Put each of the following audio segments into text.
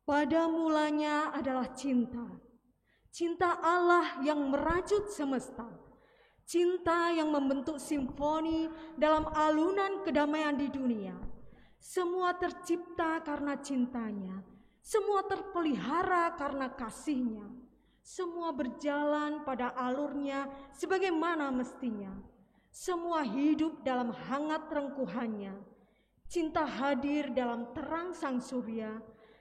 Pada mulanya adalah cinta. Cinta Allah yang merajut semesta. Cinta yang membentuk simfoni dalam alunan kedamaian di dunia. Semua tercipta karena cintanya. Semua terpelihara karena kasihnya. Semua berjalan pada alurnya sebagaimana mestinya. Semua hidup dalam hangat rengkuhannya. Cinta hadir dalam terang sang surya,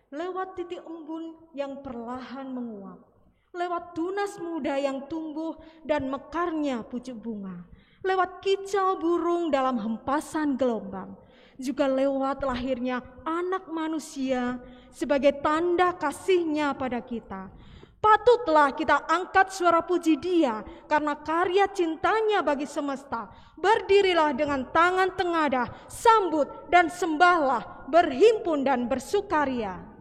lewat titik embun yang perlahan menguap, lewat tunas muda yang tumbuh dan mekarnya pucuk bunga, lewat kicau burung dalam hempasan gelombang, juga lewat lahirnya anak manusia sebagai tanda kasihnya pada kita. Patutlah kita angkat suara puji Dia karena karya cintanya bagi semesta. Berdirilah dengan tangan tengadah, sambut dan sembahlah, berhimpun dan bersukaria.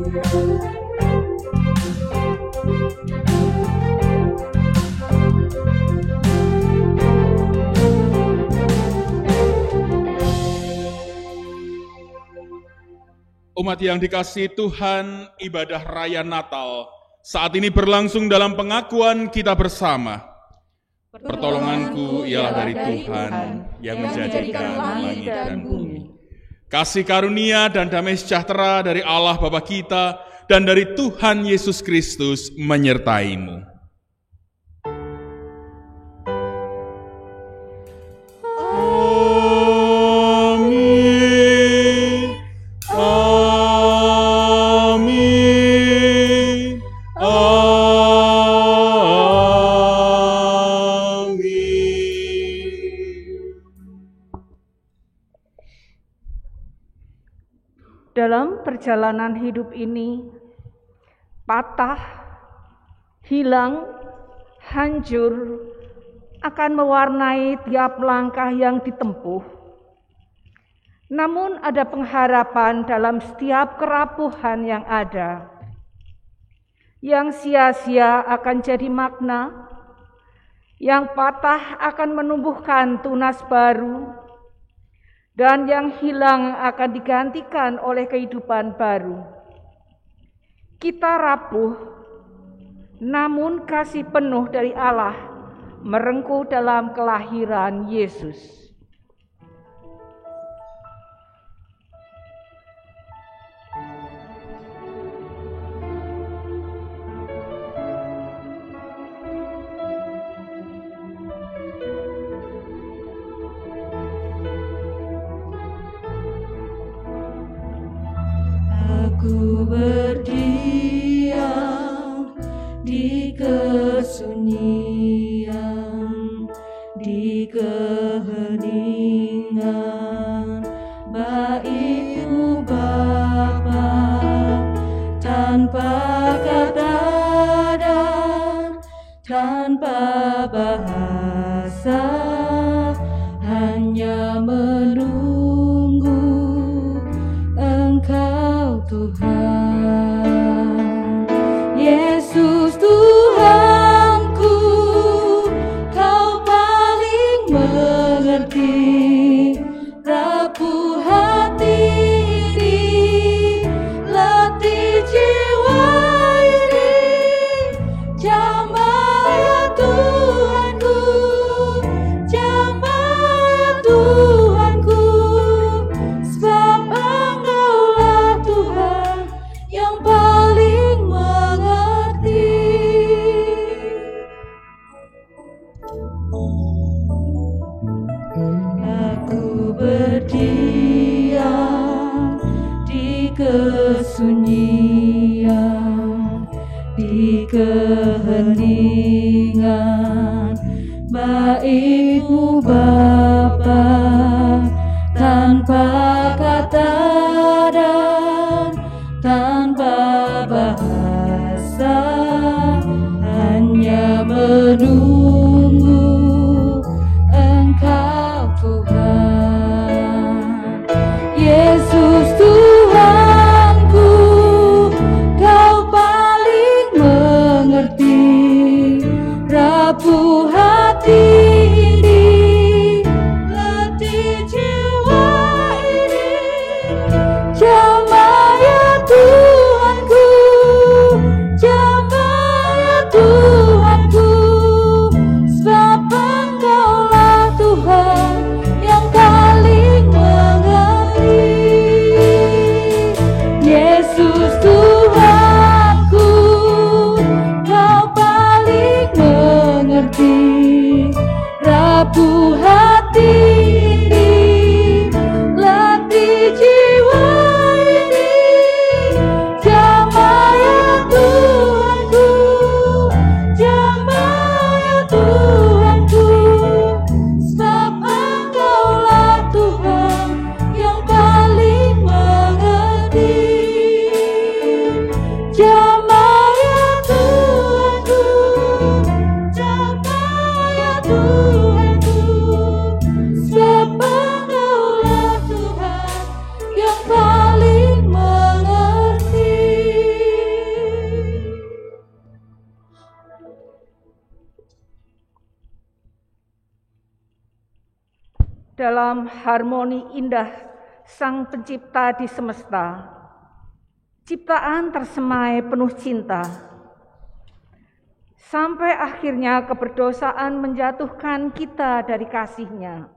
Umat yang dikasihi Tuhan, ibadah raya Natal saat ini berlangsung dalam pengakuan kita bersama. Pertolonganku ialah dari Tuhan yang menjadikan langit dan bumi. Kasih karunia dan damai sejahtera dari Allah Bapa kita dan dari Tuhan Yesus Kristus menyertaimu. Dalam perjalanan hidup ini, patah, hilang, hancur akan mewarnai tiap langkah yang ditempuh. Namun ada pengharapan dalam setiap kerapuhan yang ada. Yang sia-sia akan jadi makna, yang patah akan menumbuhkan tunas baru, dan yang hilang akan digantikan oleh kehidupan baru. Kita rapuh, namun kasih penuh dari Allah merengkuh dalam kelahiran Yesus. Aku berdiam di kesunyian, di keheningan, baik-Mu Bapa, tanpa kata dan tanpa bahasa, hanya menunggu Engkau Tuhan. Yesus Tuhanku, Kau paling mengerti rapuh hati ini, latih jiwa ini, jamah ya Tuhanku, jamah ya Tuhanku, sebab Engkaulah Tuhan yang paling mengerti. Aku berdiam di kesunyian, di keheningan, baik-Mu Bapa, tanpa kata dan tanpa bahasa, hanya menunggu Engkau Tuhan. Yesus Tuhanku, Kau paling mengerti rapuh hati ini, dalam harmoni indah Sang Pencipta di semesta. Ciptaan tersemai penuh cinta. Sampai akhirnya keberdosaan menjatuhkan kita dari kasih-Nya.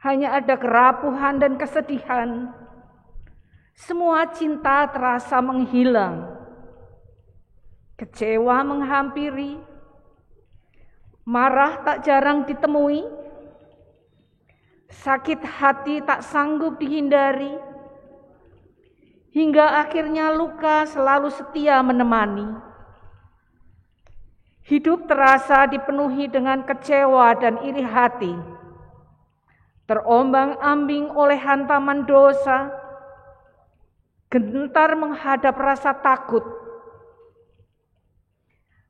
Hanya ada kerapuhan dan kesedihan. Semua cinta terasa menghilang. Kecewa menghampiri. Marah tak jarang ditemui. Sakit hati tak sanggup dihindari. Hingga akhirnya luka selalu setia menemani. Hidup terasa dipenuhi dengan kecewa dan iri hati. Terombang-ambing oleh hantaman dosa. Gentar menghadap rasa takut.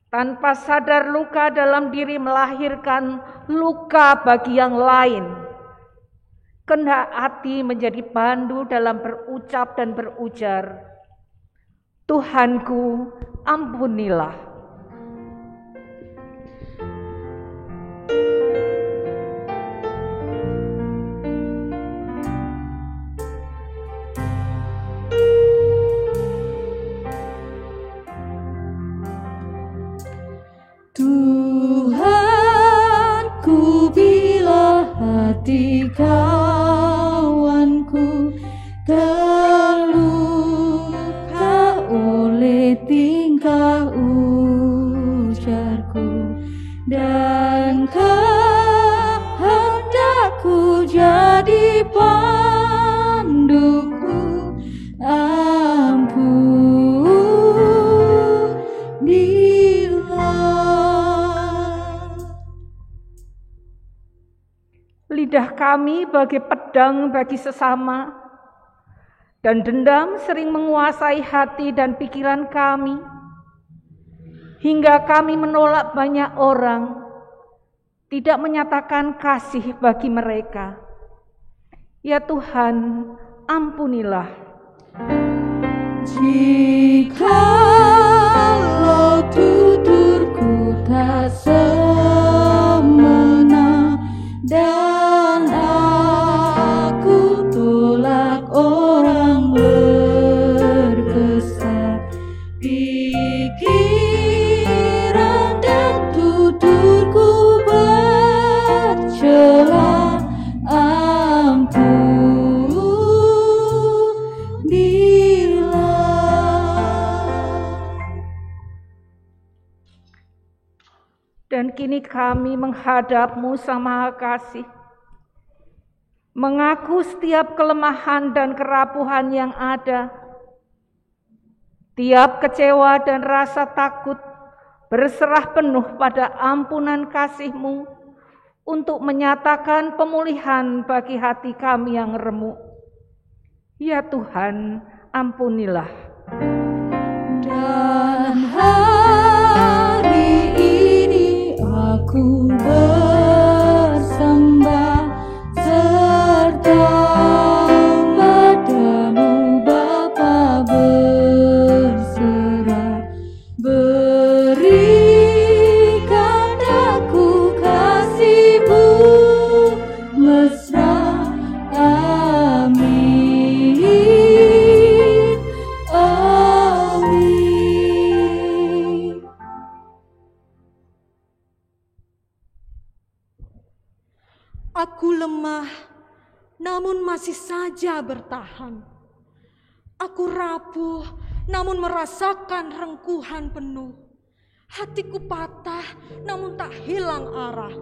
Tanpa sadar luka dalam diri melahirkan luka bagi yang lain. Kehendak hati menjadi pandu dalam berucap dan berujar, Tuhanku, ampunilah. Tuhanku, bila hati kawanku terluka oleh tingkah ujarku dan kehendakku jadi panduku, Lidah kami bagai pedang bagi sesama, dan dendam sering menguasai hati dan pikiran kami, hingga kami menolak banyak orang, tidak menyatakan kasih bagi mereka. Ya Tuhan, ampunilah. Jikalau tuturku tak semena dan aku tolak orang berkesan, pikiran dan tuturku bercela, Dan kini kami menghadap-Mu Sang Maha Kasih, mengaku setiap kelemahan dan kerapuhan yang ada, tiap kecewa dan rasa takut, berserah penuh pada ampunan kasih-Mu untuk menyatakan pemulihan bagi hati kami yang remuk. Ya Tuhan, ampunilah. Dan hari ini aku bersembah serta padamu Bapa berserah, berikan aku kasih-Mu mesra. Amin, amin. Aku lemah, namun masih saja bertahan. Aku rapuh, namun merasakan rengkuhan penuh. Hatiku patah, namun tak hilang arah.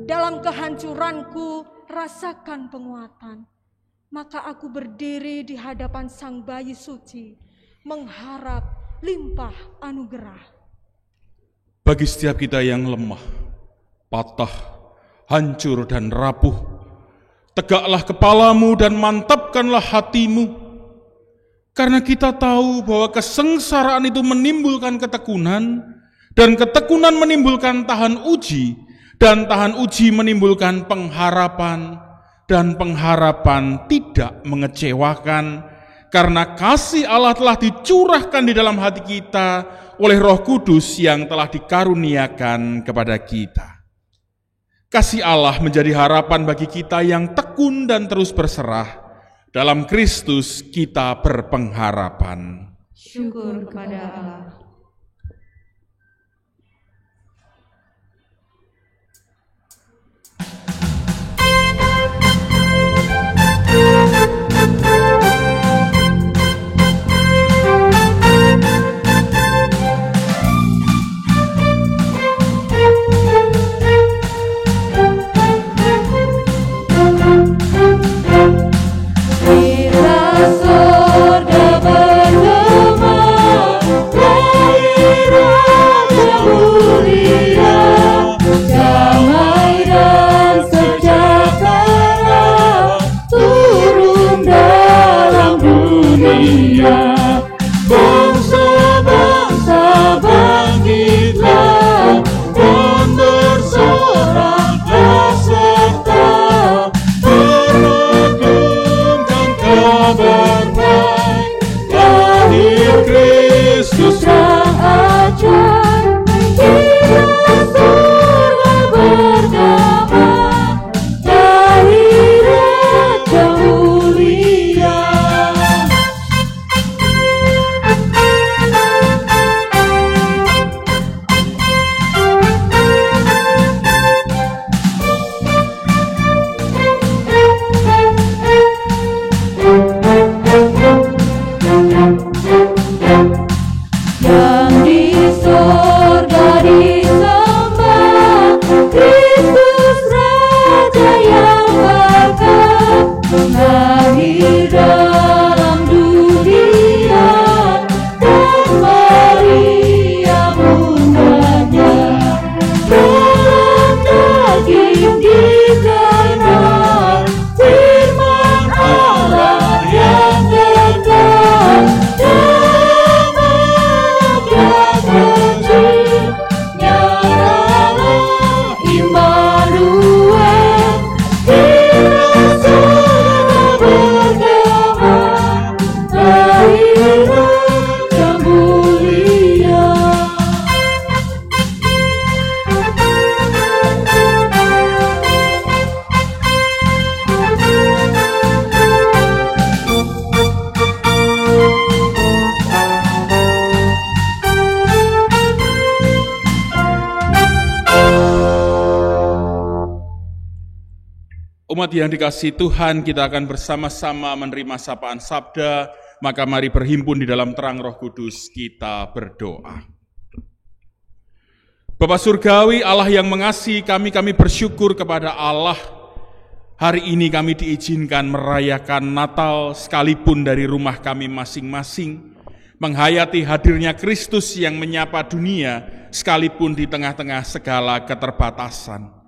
Dalam kehancuranku, rasakan penguatan. Maka aku berdiri di hadapan Sang Bayi Suci, mengharap limpah anugerah. Bagi setiap kita yang lemah, patah, hancur dan rapuh, tegaklah kepalamu dan mantapkanlah hatimu. Karena kita tahu bahwa kesengsaraan itu menimbulkan ketekunan, dan ketekunan menimbulkan tahan uji, dan tahan uji menimbulkan pengharapan, dan pengharapan tidak mengecewakan, karena kasih Allah telah dicurahkan di dalam hati kita oleh Roh Kudus yang telah dikaruniakan kepada kita. Kasih Allah menjadi harapan bagi kita yang tekun dan terus berserah. Dalam Kristus kita berpengharapan. Syukur kepada Allah. Umat yang dikasihi Tuhan, kita akan bersama-sama menerima sapaan sabda, maka mari berhimpun di dalam terang Roh Kudus, kita berdoa. Bapa Surgawi, Allah yang mengasihi kami bersyukur kepada Allah. Hari ini kami diizinkan merayakan Natal sekalipun dari rumah kami masing-masing, menghayati hadirnya Kristus yang menyapa dunia sekalipun di tengah-tengah segala keterbatasan.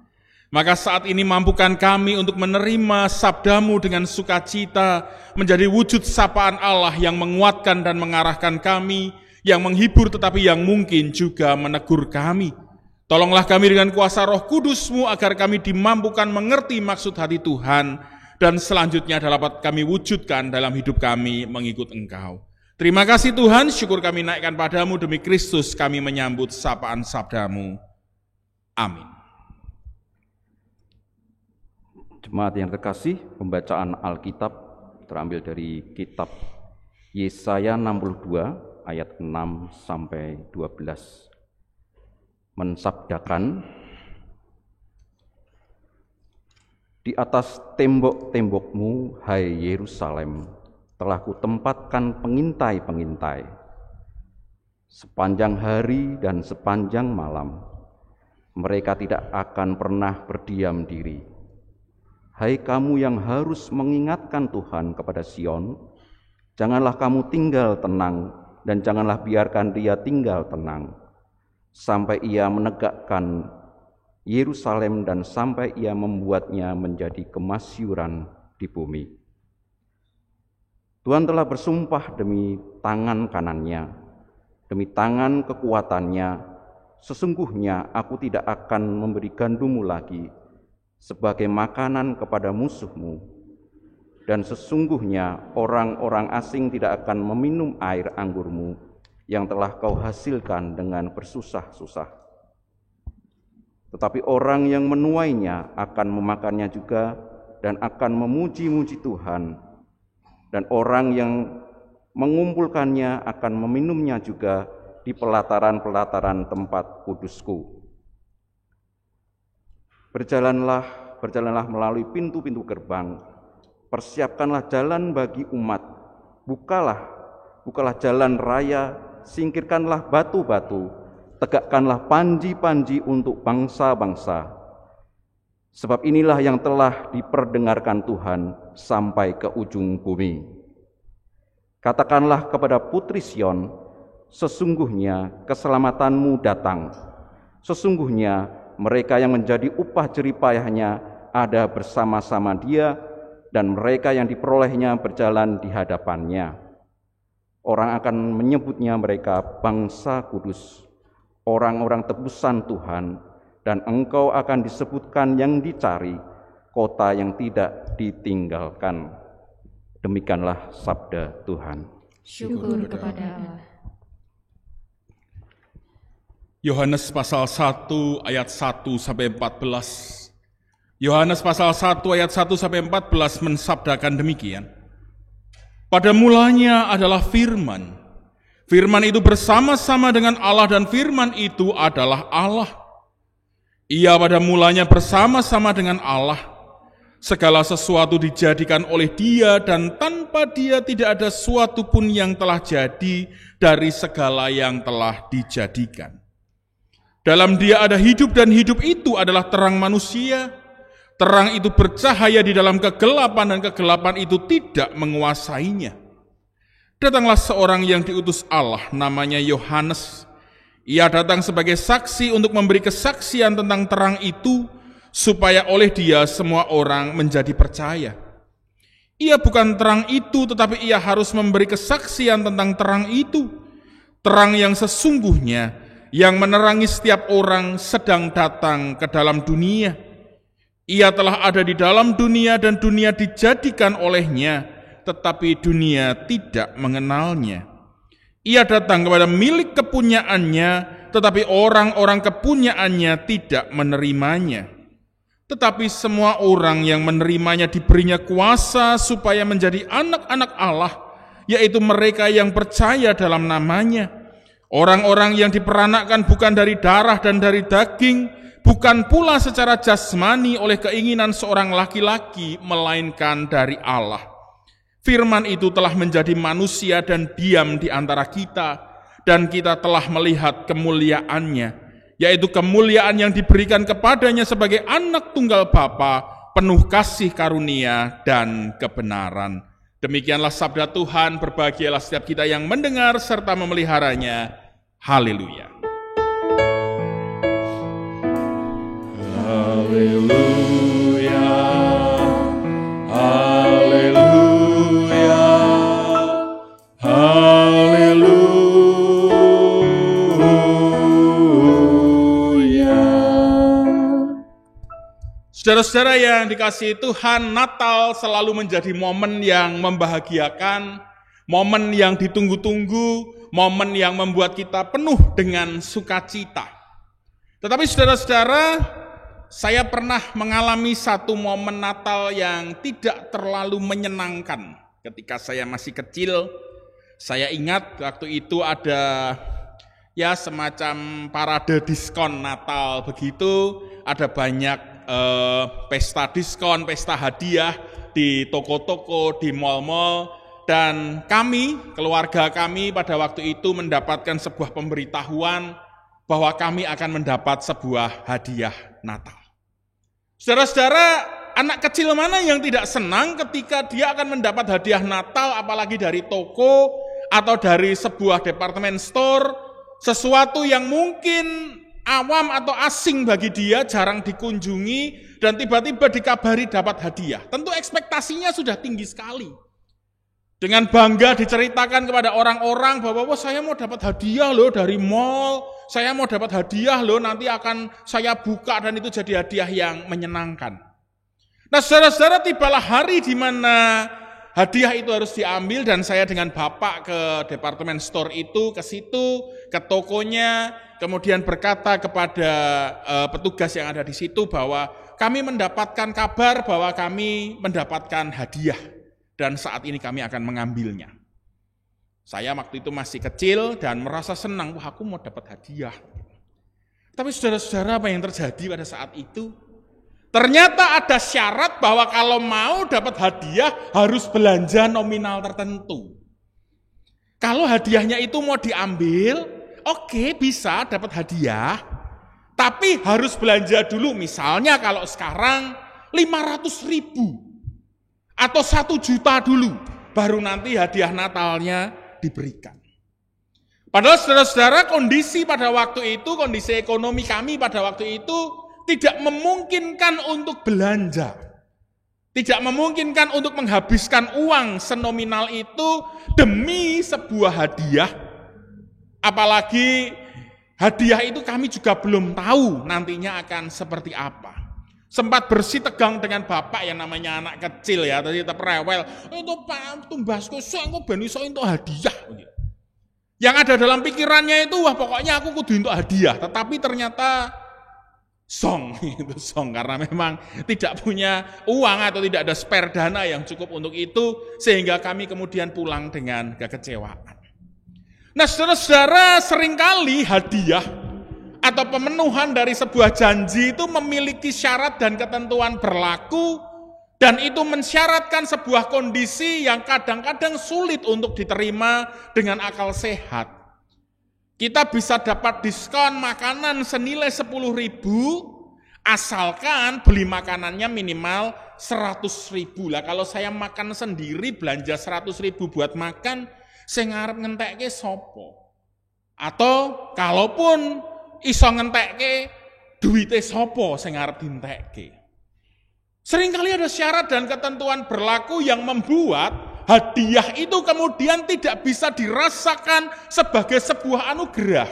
Maka saat ini mampukan kami untuk menerima sabdamu dengan sukacita, menjadi wujud sapaan Allah yang menguatkan dan mengarahkan kami, yang menghibur tetapi yang mungkin juga menegur kami. Tolonglah kami dengan kuasa Roh Kudus-Mu agar kami dimampukan mengerti maksud hati Tuhan, dan selanjutnya dapat kami wujudkan dalam hidup kami mengikut Engkau. Terima kasih Tuhan, syukur kami naikkan padamu, demi Kristus kami menyambut sapaan sabdamu. Amin. Jemaat yang terkasih, pembacaan Alkitab terambil dari kitab Yesaya 62 ayat 6 sampai 12. Mensabdakan, di atas tembok-tembokmu, hai Yerusalem, telah kutempatkan pengintai-pengintai. Sepanjang hari dan sepanjang malam, mereka tidak akan pernah berdiam diri. Hai kamu yang harus mengingatkan Tuhan kepada Sion, janganlah kamu tinggal tenang dan janganlah biarkan dia tinggal tenang, sampai ia menegakkan Yerusalem dan sampai ia membuatnya menjadi kemasyuran di bumi. Tuhan telah bersumpah demi tangan kanannya, demi tangan kekuatannya, sesungguhnya aku tidak akan memberi gandummu lagi sebagai makanan kepada musuhmu, dan sesungguhnya orang-orang asing tidak akan meminum air anggurmu yang telah kau hasilkan dengan bersusah-susah. tetapi orang yang menuainya akan memakannya juga dan akan memuji-muji Tuhan, dan orang yang mengumpulkannya akan meminumnya juga di pelataran-pelataran tempat kudusku. Berjalanlah melalui pintu-pintu gerbang, persiapkanlah jalan bagi umat, bukalah jalan raya, singkirkanlah batu-batu, tegakkanlah panji-panji untuk bangsa-bangsa. Sebab inilah yang telah diperdengarkan Tuhan sampai ke ujung bumi. Katakanlah kepada putri Sion, sesungguhnya keselamatanmu datang. Sesungguhnya mereka yang menjadi upah jerih payahnya ada bersama-sama dia, dan mereka yang diperolehnya berjalan di hadapannya. Orang akan menyebutnya mereka bangsa kudus, orang-orang tebusan Tuhan, dan engkau akan disebutkan yang dicari, kota yang tidak ditinggalkan. Demikianlah sabda Tuhan. Syukur kepada Allah. Yohanes pasal 1 ayat 1 sampai 14. Yohanes pasal 1 ayat 1 sampai 14 mensabdakan demikian. Pada mulanya adalah firman. Firman itu bersama-sama dengan Allah dan firman itu adalah Allah. Ia pada mulanya bersama-sama dengan Allah. Segala sesuatu dijadikan oleh Dia dan tanpa Dia tidak ada suatu pun yang telah jadi dari segala yang telah dijadikan. Dalam Dia ada hidup dan hidup itu adalah terang manusia. Terang itu bercahaya di dalam kegelapan dan kegelapan itu tidak menguasainya. Datanglah seorang yang diutus Allah, namanya Yohanes. Ia datang sebagai saksi untuk memberi kesaksian tentang terang itu, supaya oleh Dia semua orang menjadi percaya. Ia bukan terang itu, tetapi ia harus memberi kesaksian tentang terang itu. Terang yang sesungguhnya, yang menerangi setiap orang sedang datang ke dalam dunia. Ia telah ada di dalam dunia dan dunia dijadikan olehnya, tetapi dunia tidak mengenalnya. Ia datang kepada milik kepunyaannya, tetapi orang-orang kepunyaannya tidak menerimanya. Tetapi semua orang yang menerimanya diberinya kuasa supaya menjadi anak-anak Allah, yaitu mereka yang percaya dalam namanya. Orang-orang yang diperanakkan bukan dari darah dan dari daging, bukan pula secara jasmani oleh keinginan seorang laki-laki, melainkan dari Allah. Firman itu telah menjadi manusia dan diam di antara kita, dan kita telah melihat kemuliaannya, yaitu kemuliaan yang diberikan kepadanya sebagai anak tunggal Bapa, penuh kasih karunia dan kebenaran. Demikianlah sabda Tuhan, berbahagialah setiap kita yang mendengar serta memeliharanya. Haleluya. Haleluya. Haleluya. Haleluya. Saudara-saudara yang dikasihi Tuhan, Natal selalu menjadi momen yang membahagiakan, momen yang ditunggu-tunggu, momen yang membuat kita penuh dengan sukacita. Tetapi saudara-saudara, saya pernah mengalami satu momen Natal yang tidak terlalu menyenangkan. Ketika saya masih kecil, saya ingat waktu itu ada semacam parade diskon Natal begitu, ada banyak pesta diskon, pesta hadiah di toko-toko, di mal-mal. Dan kami, keluarga kami pada waktu itu mendapatkan sebuah pemberitahuan bahwa kami akan mendapat sebuah hadiah Natal. Saudara-saudara, anak kecil mana yang tidak senang ketika dia akan mendapat hadiah Natal, apalagi dari toko atau dari sebuah department store, sesuatu yang mungkin awam atau asing bagi dia, jarang dikunjungi, dan tiba-tiba dikabari dapat hadiah. Tentu ekspektasinya sudah tinggi sekali. Dengan bangga diceritakan kepada orang-orang bahwa saya mau dapat hadiah loh dari mall, saya mau dapat hadiah loh, nanti akan saya buka dan itu jadi hadiah yang menyenangkan. Nah saudara-saudara, tibalah hari di mana hadiah itu harus diambil dan saya dengan bapak ke department store itu, ke situ, ke tokonya, kemudian berkata kepada petugas yang ada di situ bahwa kami mendapatkan kabar bahwa kami mendapatkan hadiah dan saat ini kami akan mengambilnya. Saya waktu itu masih kecil dan merasa senang, wah aku mau dapat hadiah. Tapi saudara-saudara, apa yang terjadi pada saat itu? Ternyata ada syarat bahwa kalau mau dapat hadiah harus belanja nominal tertentu. Kalau hadiahnya itu mau diambil, oke, bisa dapat hadiah, tapi harus belanja dulu. Misalnya kalau sekarang 500.000 atau 1 juta dulu, baru nanti hadiah Natalnya diberikan. Padahal saudara-saudara, kondisi pada waktu itu, kondisi ekonomi kami pada waktu itu tidak memungkinkan untuk belanja. Tidak memungkinkan untuk menghabiskan uang senominal itu demi sebuah hadiah. Apalagi hadiah itu kami juga belum tahu nantinya akan seperti apa. Sempat bersitegang dengan bapak yang namanya anak kecil ya, tadi tetap rewel. Itu Pak tumbasku, aku ben iso entuk hadiah. Yang ada dalam pikirannya itu, wah pokoknya aku kudu entuk hadiah. Tetapi ternyata song karena memang tidak punya uang atau tidak ada spare dana yang cukup untuk itu, sehingga kami kemudian pulang dengan kekecewaan. Nah saudara-saudara, seringkali hadiah atau pemenuhan dari sebuah janji itu memiliki syarat dan ketentuan berlaku, dan itu mensyaratkan sebuah kondisi yang kadang-kadang sulit untuk diterima dengan akal sehat. Kita bisa dapat diskon makanan senilai 10.000 asalkan beli makanannya minimal 100.000. Lah kalau saya makan sendiri belanja 100.000 buat makan, saya ngarep ngentekke sopo? Atau kalaupun iso ngentekke duwite sopo saya ngarep dintekke? Seringkali ada syarat dan ketentuan berlaku yang membuat hadiah itu kemudian tidak bisa dirasakan sebagai sebuah anugerah.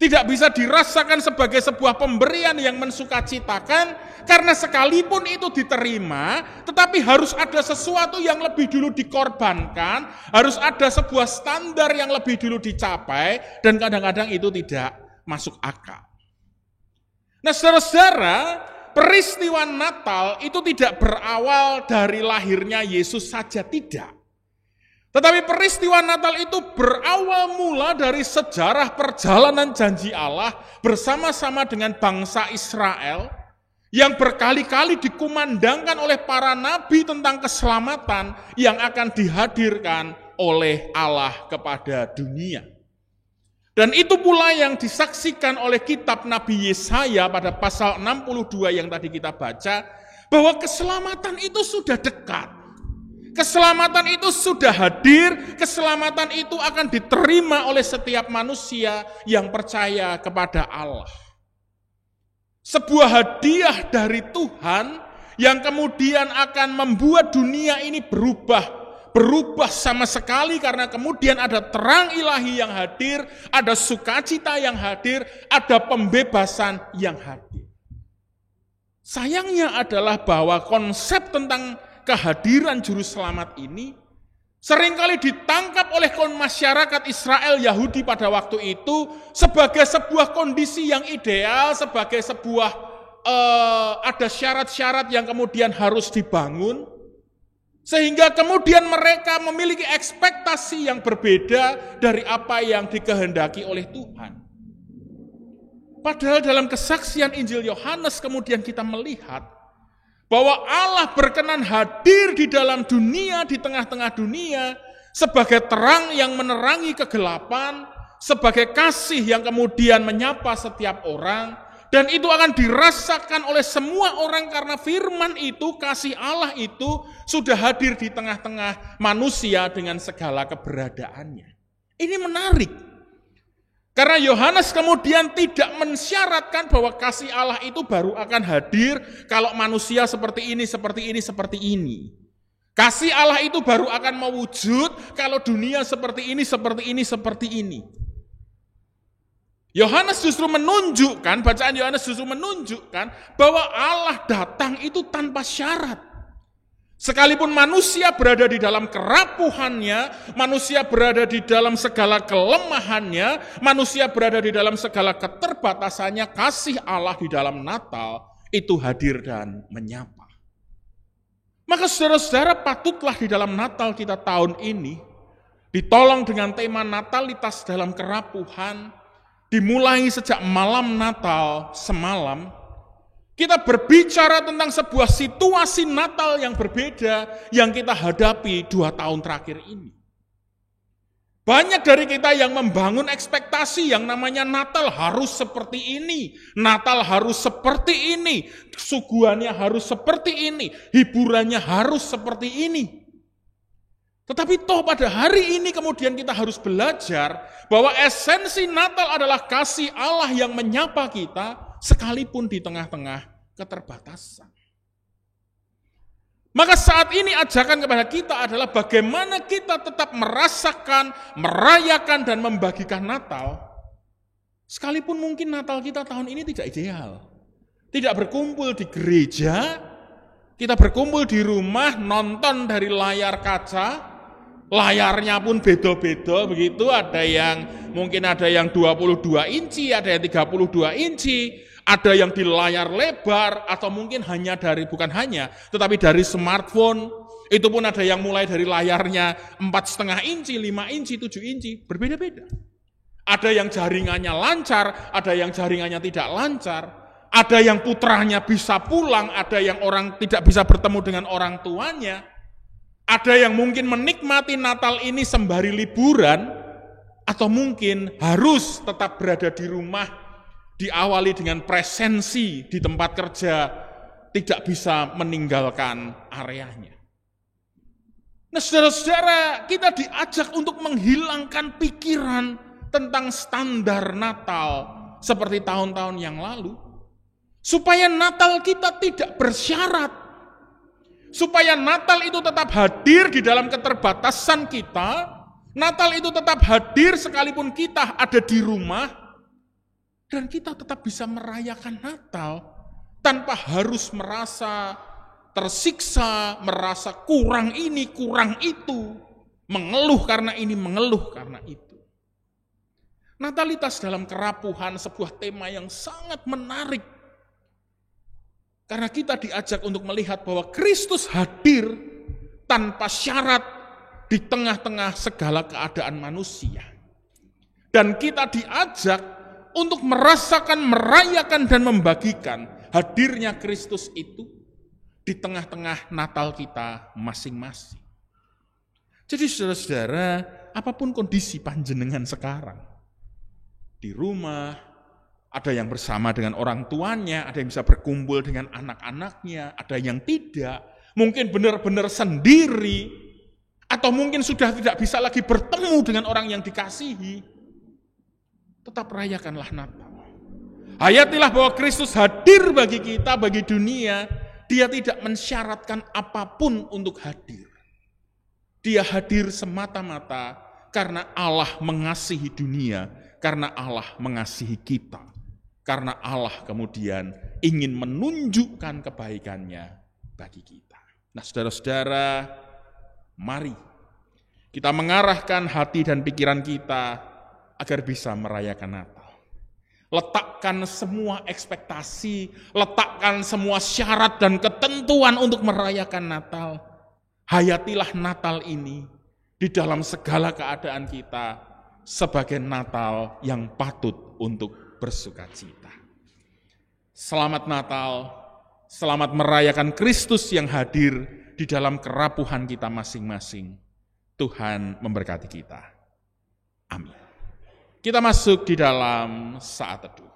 Tidak bisa dirasakan sebagai sebuah pemberian yang mensukacitakan, karena sekalipun itu diterima, tetapi harus ada sesuatu yang lebih dulu dikorbankan, harus ada sebuah standar yang lebih dulu dicapai, dan kadang-kadang itu tidak masuk akal. Nah saudara-saudara, peristiwa Natal itu tidak berawal dari lahirnya Yesus saja, tidak. Tetapi peristiwa Natal itu berawal mula dari sejarah perjalanan janji Allah bersama-sama dengan bangsa Israel yang berkali-kali dikumandangkan oleh para nabi tentang keselamatan yang akan dihadirkan oleh Allah kepada dunia. Dan itu pula yang disaksikan oleh kitab Nabi Yesaya pada pasal 62 yang tadi kita baca, bahwa keselamatan itu sudah dekat. Keselamatan itu sudah hadir, keselamatan itu akan diterima oleh setiap manusia yang percaya kepada Allah. Sebuah hadiah dari Tuhan yang kemudian akan membuat dunia ini berubah sama sekali, karena kemudian ada terang ilahi yang hadir, ada sukacita yang hadir, ada pembebasan yang hadir. Sayangnya adalah bahwa konsep tentang kehadiran juru selamat ini seringkali ditangkap oleh masyarakat Israel Yahudi pada waktu itu sebagai sebuah kondisi yang ideal, sebagai sebuah ada syarat-syarat yang kemudian harus dibangun, sehingga kemudian mereka memiliki ekspektasi yang berbeda dari apa yang dikehendaki oleh Tuhan. Padahal dalam kesaksian Injil Yohanes kemudian kita melihat bahwa Allah berkenan hadir di dalam dunia, di tengah-tengah dunia, sebagai terang yang menerangi kegelapan, sebagai kasih yang kemudian menyapa setiap orang, dan itu akan dirasakan oleh semua orang karena firman itu, kasih Allah itu sudah hadir di tengah-tengah manusia dengan segala keberadaannya. Ini menarik. Karena Yohanes kemudian tidak mensyaratkan bahwa kasih Allah itu baru akan hadir kalau manusia seperti ini, seperti ini, seperti ini. Kasih Allah itu baru akan mewujud kalau dunia seperti ini, seperti ini, seperti ini. Yohanes justru menunjukkan, bacaan Yohanes justru menunjukkan bahwa Allah datang itu tanpa syarat. Sekalipun manusia berada di dalam kerapuhannya, manusia berada di dalam segala kelemahannya, manusia berada di dalam segala keterbatasannya, kasih Allah di dalam Natal itu hadir dan menyapa. Maka saudara-saudara, patutlah di dalam Natal kita tahun ini ditolong dengan tema Natalitas dalam kerapuhan, dimulai sejak malam Natal semalam. Kita berbicara tentang sebuah situasi Natal yang berbeda yang kita hadapi 2 tahun terakhir ini. Banyak dari kita yang membangun ekspektasi yang namanya Natal harus seperti ini, Natal harus seperti ini, suguhannya harus seperti ini, hiburannya harus seperti ini. Tetapi toh pada hari ini kemudian kita harus belajar bahwa esensi Natal adalah kasih Allah yang menyapa kita, sekalipun di tengah-tengah keterbatasan. Maka saat ini ajakan kepada kita adalah bagaimana kita tetap merasakan, merayakan, dan membagikan Natal. Sekalipun mungkin Natal kita tahun ini tidak ideal. Tidak berkumpul di gereja, kita berkumpul di rumah, nonton dari layar kaca, layarnya pun beda-beda begitu, ada yang 22 inci, ada yang 32 inci, ada yang di layar lebar, atau mungkin tetapi dari smartphone, itu pun ada yang mulai dari layarnya 4,5 inci, 5 inci, 7 inci, berbeda-beda. Ada yang jaringannya lancar, ada yang jaringannya tidak lancar, ada yang putranya bisa pulang, ada yang orang tidak bisa bertemu dengan orang tuanya, ada yang mungkin menikmati Natal ini sembari liburan, atau mungkin harus tetap berada di rumah, diawali dengan presensi di tempat kerja, tidak bisa meninggalkan areanya. Nah, saudara-saudara, kita diajak untuk menghilangkan pikiran tentang standar Natal seperti tahun-tahun yang lalu, supaya Natal kita tidak bersyarat, supaya Natal itu tetap hadir di dalam keterbatasan kita, Natal itu tetap hadir sekalipun kita ada di rumah, dan kita tetap bisa merayakan Natal tanpa harus merasa tersiksa, merasa kurang ini, kurang itu, mengeluh karena ini, mengeluh karena itu. Natalitas dalam kerapuhan, sebuah tema yang sangat menarik. Karena kita diajak untuk melihat bahwa Kristus hadir tanpa syarat di tengah-tengah segala keadaan manusia. Dan kita diajak untuk merasakan, merayakan, dan membagikan hadirnya Kristus itu di tengah-tengah Natal kita masing-masing. Jadi saudara-saudara, apapun kondisi panjenengan sekarang, di rumah, ada yang bersama dengan orang tuanya, ada yang bisa berkumpul dengan anak-anaknya, ada yang tidak, mungkin benar-benar sendiri, atau mungkin sudah tidak bisa lagi bertemu dengan orang yang dikasihi, tetap rayakanlah Natal. Hayatilah bahwa Kristus hadir bagi kita, bagi dunia. Dia tidak mensyaratkan apapun untuk hadir. Dia hadir semata-mata karena Allah mengasihi dunia, karena Allah mengasihi kita, karena Allah kemudian ingin menunjukkan kebaikannya bagi kita. Nah, saudara-saudara, mari kita mengarahkan hati dan pikiran kita agar bisa merayakan Natal. Letakkan semua ekspektasi, letakkan semua syarat dan ketentuan untuk merayakan Natal. Hayatilah Natal ini di dalam segala keadaan kita sebagai Natal yang patut untuk bersukacita. Selamat Natal, selamat merayakan Kristus yang hadir di dalam kerapuhan kita masing-masing. Tuhan memberkati kita. Amin. Kita masuk di dalam saat teduh.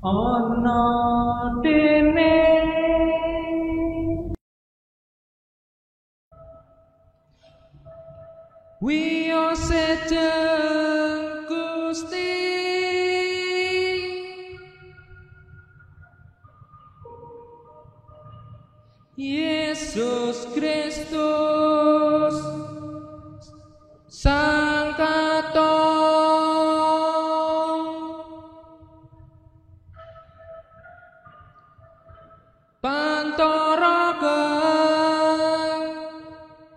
ana dene Wiyosejeng Gusti Yesus Kristus Sang Katong Pantorogan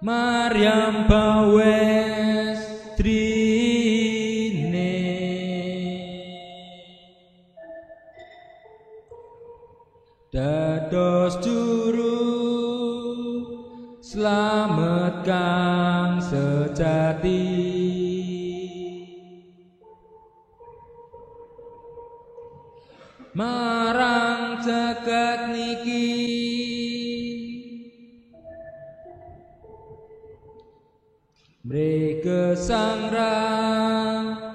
Maryam Bawes Trine dados juru slamet kang sejati marang jagat niki mreke sang rahayu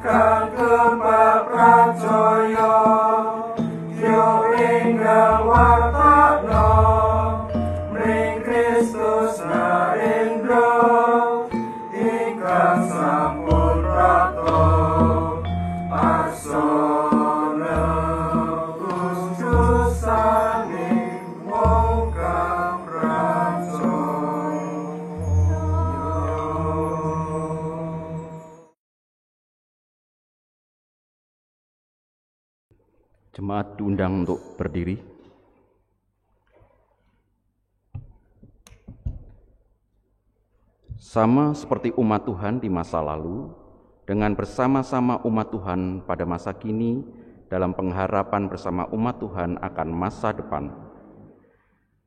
Kang kebab rajoyo yo ing Jemaat diundang untuk berdiri. Sama seperti umat Tuhan di masa lalu, dengan bersama-sama umat Tuhan pada masa kini, dalam pengharapan bersama umat Tuhan akan masa depan,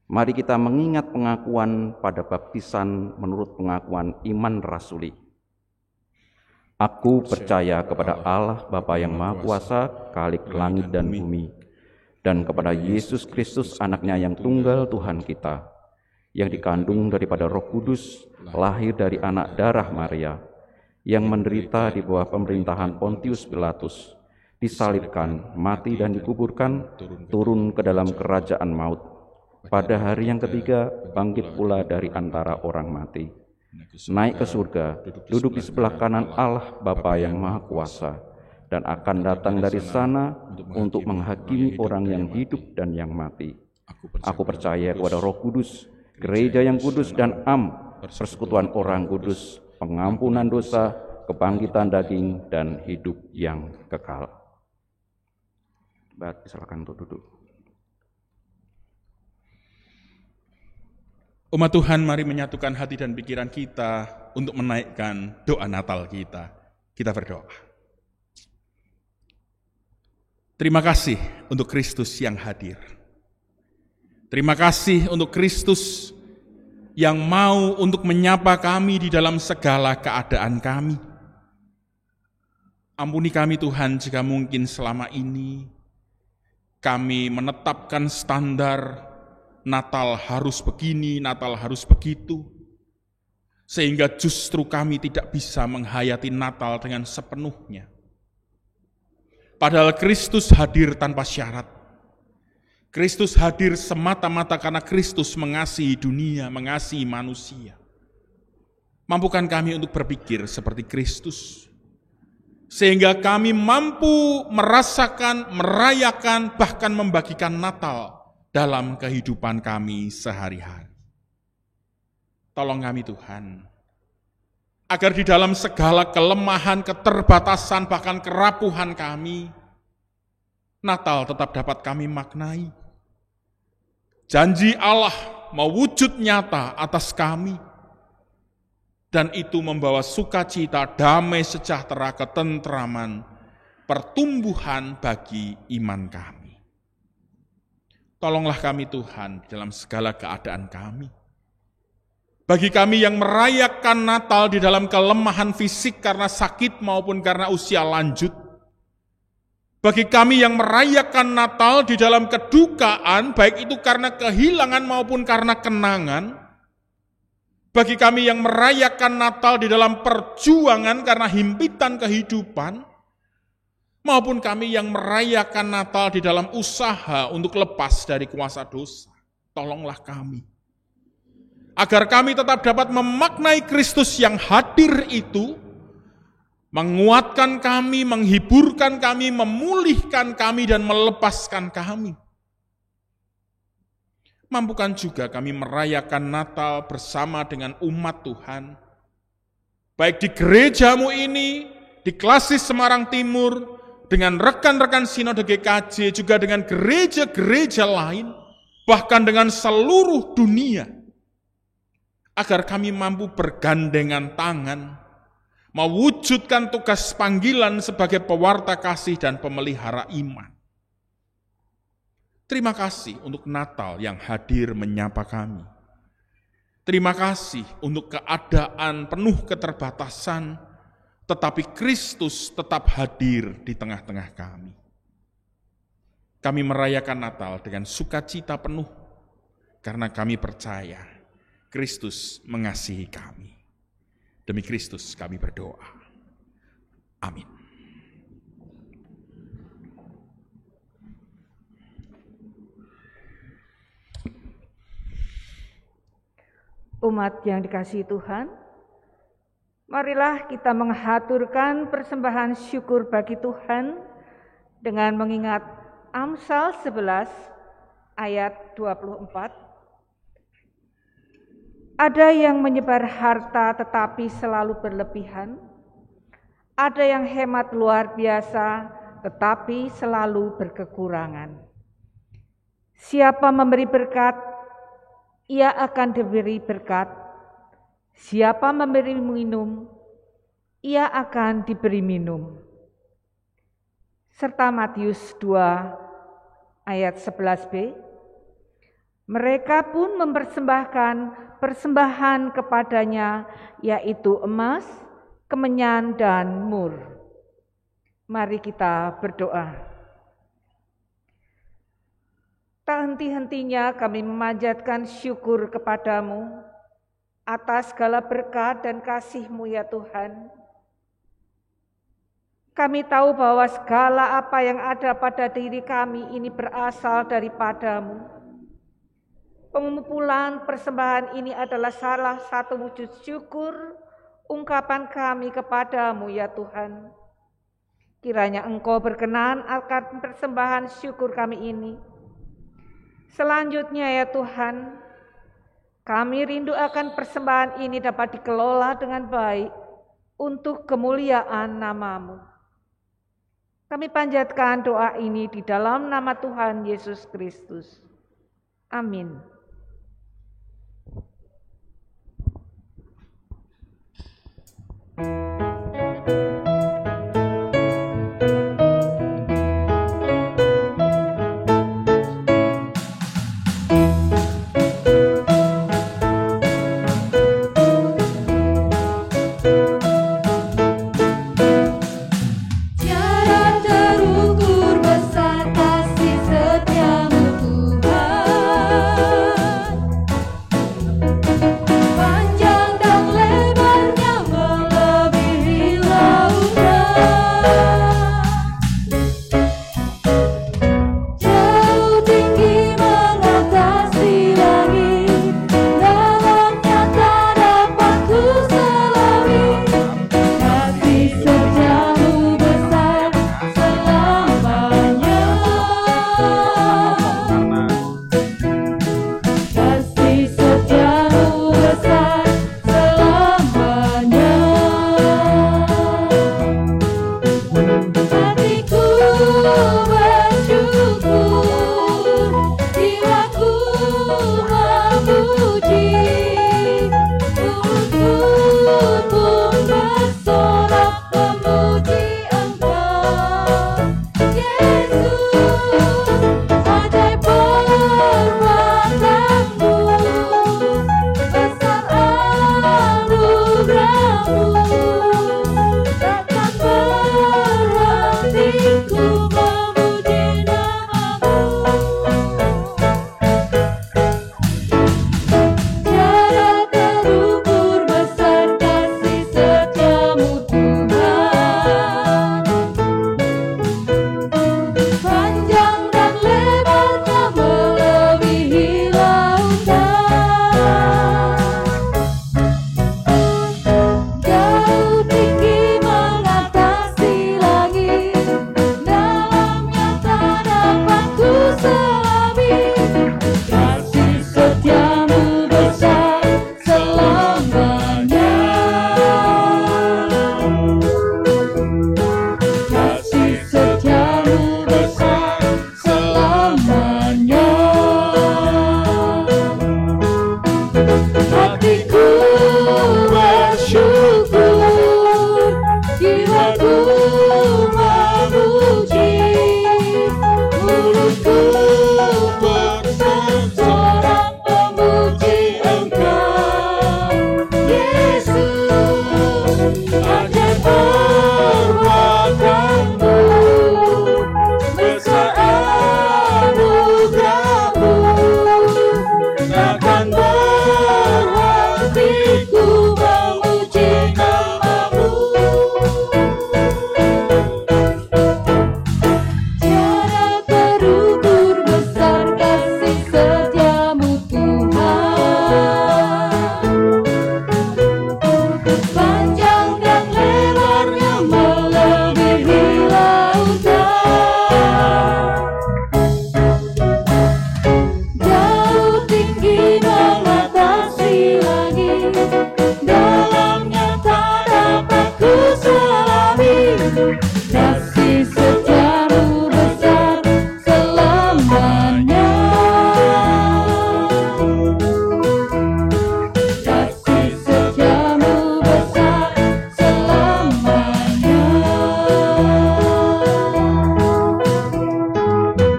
mari kita mengingat pengakuan pada baptisan menurut pengakuan iman rasuli. Aku percaya kepada Allah Bapa yang Maha Kuasa, Khalik langit dan bumi, dan kepada Yesus Kristus anaknya yang tunggal Tuhan kita, yang dikandung daripada Roh Kudus, lahir dari anak darah Maria, yang menderita di bawah pemerintahan Pontius Pilatus, disalibkan, mati dan dikuburkan, turun ke dalam kerajaan maut. Pada hari yang ketiga, bangkit pula dari antara orang mati, naik ke surga, duduk di sebelah kanan Allah Bapa yang Maha Kuasa, dan akan datang dari sana untuk menghakimi orang yang hidup dan yang mati. Aku percaya kepada Roh Kudus, gereja yang kudus dan persekutuan orang kudus, pengampunan dosa, kebangkitan daging, dan hidup yang kekal. Baik, silakan untuk duduk. Umat Tuhan, mari menyatukan hati dan pikiran kita untuk menaikkan doa Natal kita. Kita berdoa. Terima kasih untuk Kristus yang hadir. Terima kasih untuk Kristus yang mau untuk menyapa kami di dalam segala keadaan kami. Ampuni kami Tuhan jika mungkin selama ini kami menetapkan standar Natal harus begini, Natal harus begitu, sehingga justru kami tidak bisa menghayati Natal dengan sepenuhnya. Padahal Kristus hadir tanpa syarat. Kristus hadir semata-mata karena Kristus mengasihi dunia, mengasihi manusia. Mampukan kami untuk berpikir seperti Kristus, sehingga kami mampu merasakan, merayakan, bahkan membagikan Natal dalam kehidupan kami sehari-hari. Tolong kami Tuhan, agar di dalam segala kelemahan, keterbatasan, bahkan kerapuhan kami, Natal tetap dapat kami maknai. Janji Allah mewujud nyata atas kami, dan itu membawa sukacita, damai sejahtera, ketentraman, pertumbuhan bagi iman kami. Tolonglah kami Tuhan dalam segala keadaan kami. Bagi kami yang merayakan Natal di dalam kelemahan fisik karena sakit maupun karena usia lanjut. Bagi kami yang merayakan Natal di dalam kedukaan, baik itu karena kehilangan maupun karena kenangan. Bagi kami yang merayakan Natal di dalam perjuangan karena himpitan kehidupan, maupun kami yang merayakan Natal di dalam usaha untuk lepas dari kuasa dosa. Tolonglah kami, agar kami tetap dapat memaknai Kristus yang hadir itu, menguatkan kami, menghiburkan kami, memulihkan kami, dan melepaskan kami. Mampukan juga kami merayakan Natal bersama dengan umat Tuhan, baik di gerejamu ini, di Klasis Semarang Timur, dengan rekan-rekan Sinode GKJ, juga dengan gereja-gereja lain, bahkan dengan seluruh dunia, agar kami mampu bergandengan tangan, mewujudkan tugas panggilan sebagai pewarta kasih dan pemelihara iman. Terima kasih untuk Natal yang hadir menyapa kami. Terima kasih untuk keadaan penuh keterbatasan, tetapi Kristus tetap hadir di tengah-tengah kami. Kami merayakan Natal dengan sukacita penuh, karena kami percaya Kristus mengasihi kami. Demi Kristus kami berdoa. Amin. Umat yang dikasihi Tuhan, marilah kita menghaturkan persembahan syukur bagi Tuhan dengan mengingat Amsal 11 ayat 24. Ada yang menyebar harta tetapi selalu berlebihan, ada yang hemat luar biasa tetapi selalu berkekurangan. Siapa memberi berkat, ia akan diberi berkat. Siapa memberi minum, ia akan diberi minum. Serta Matius 2 ayat 11b, mereka pun mempersembahkan persembahan kepadanya, yaitu emas, kemenyan, dan mur. Mari kita berdoa. Tak henti-hentinya kami memanjatkan syukur kepadamu atas segala berkat dan kasih-Mu ya Tuhan. Kami tahu bahwa segala apa yang ada pada diri kami ini berasal daripada-Mu. Pengumpulan persembahan ini adalah salah satu wujud syukur ungkapan kami kepadamu ya Tuhan. Kiranya Engkau berkenan akan persembahan syukur kami ini. Selanjutnya ya Tuhan, kami rindu akan persembahan ini dapat dikelola dengan baik untuk kemuliaan nama-Mu. Kami panjatkan doa ini di dalam nama Tuhan Yesus Kristus. Amin. Panjang dan lebarnya melebihi laut.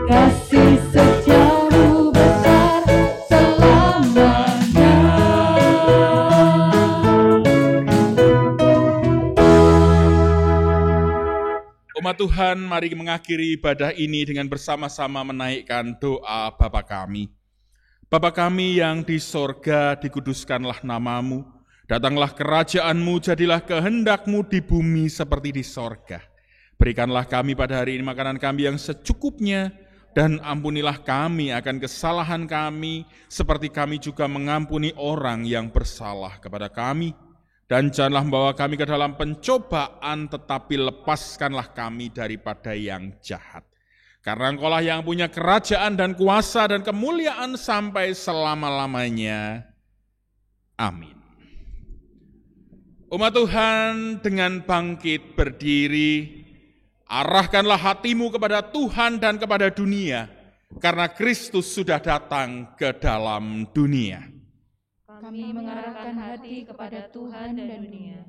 kasih setiamu besar selamanya. Umat Tuhan, mari mengakhiri ibadah ini dengan bersama-sama menaikkan doa Bapa kami. Bapa kami yang di sorga, dikuduskanlah namamu, datanglah kerajaan-Mu, jadilah kehendak-Mu di bumi seperti di sorga. Berikanlah kami pada hari ini makanan kami yang secukupnya, dan ampunilah kami akan kesalahan kami, seperti kami juga mengampuni orang yang bersalah kepada kami. Dan janganlah membawa kami ke dalam pencobaan, tetapi lepaskanlah kami daripada yang jahat. Karena Engkaulah yang punya kerajaan dan kuasa dan kemuliaan sampai selama-lamanya. Amin. Umat Tuhan, dengan bangkit berdiri, arahkanlah hatimu kepada Tuhan dan kepada dunia, karena Kristus sudah datang ke dalam dunia. Kami mengarahkan hati kepada Tuhan dan dunia.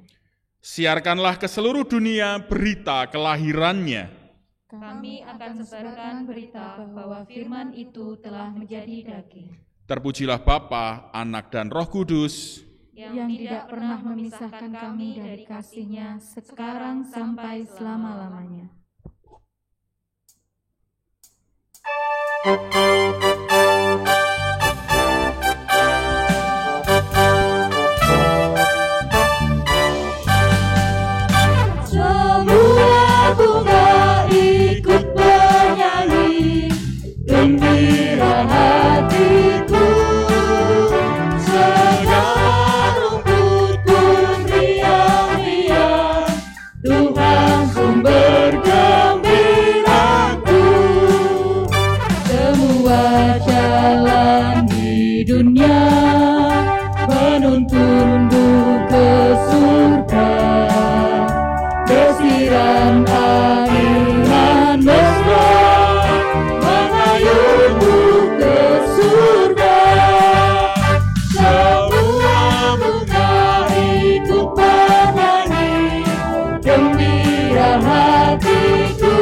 Siarkanlah ke seluruh dunia berita kelahirannya. Kami akan sebarkan berita bahwa firman itu telah menjadi daging. Terpujilah Bapa, Anak, dan Roh Kudus, yang tidak pernah memisahkan kami dari kasih-Nya sekarang sampai selama-lamanya. Semua bunga ikut bernyanyi, gembira hatiku. Segala rumput pun riang-riang, Tuhan sumber gembiraku. Semua jalan di dunia menuntunmu ke surga. Desiran aliran mesra mengayunmu ke surga. Semua bunga ikut bernyanyi, gembira hatiku.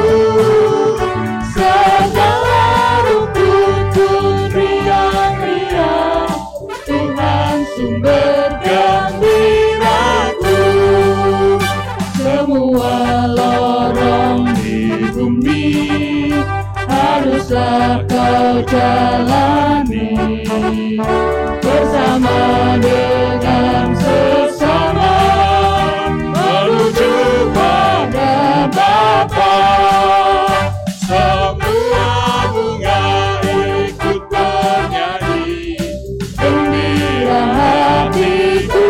Segala rumput pun riang-riang, Tuhan sumber gembiraku. Semua lorong di bumi haruslah kau jalani, bersama dengan sesama menuju pada Bapa. Semua bunga ikut bernyanyi, gembira hatiku.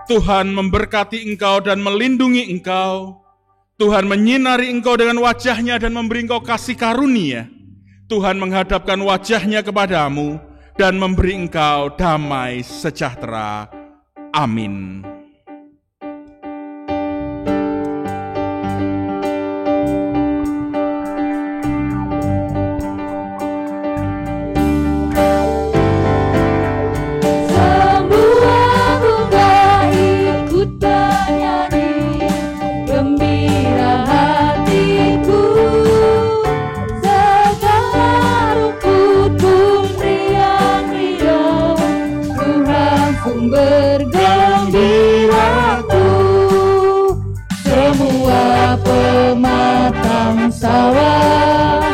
Tuhan memberkati engkau dan melindungi engkau. Tuhan menyinari engkau dengan wajah-Nya dan memberi engkau kasih karunia. Tuhan menghadapkan wajah-Nya kepadamu dan memberi engkau damai sejahtera. Amin. Bergembiraku, semua pematang sawah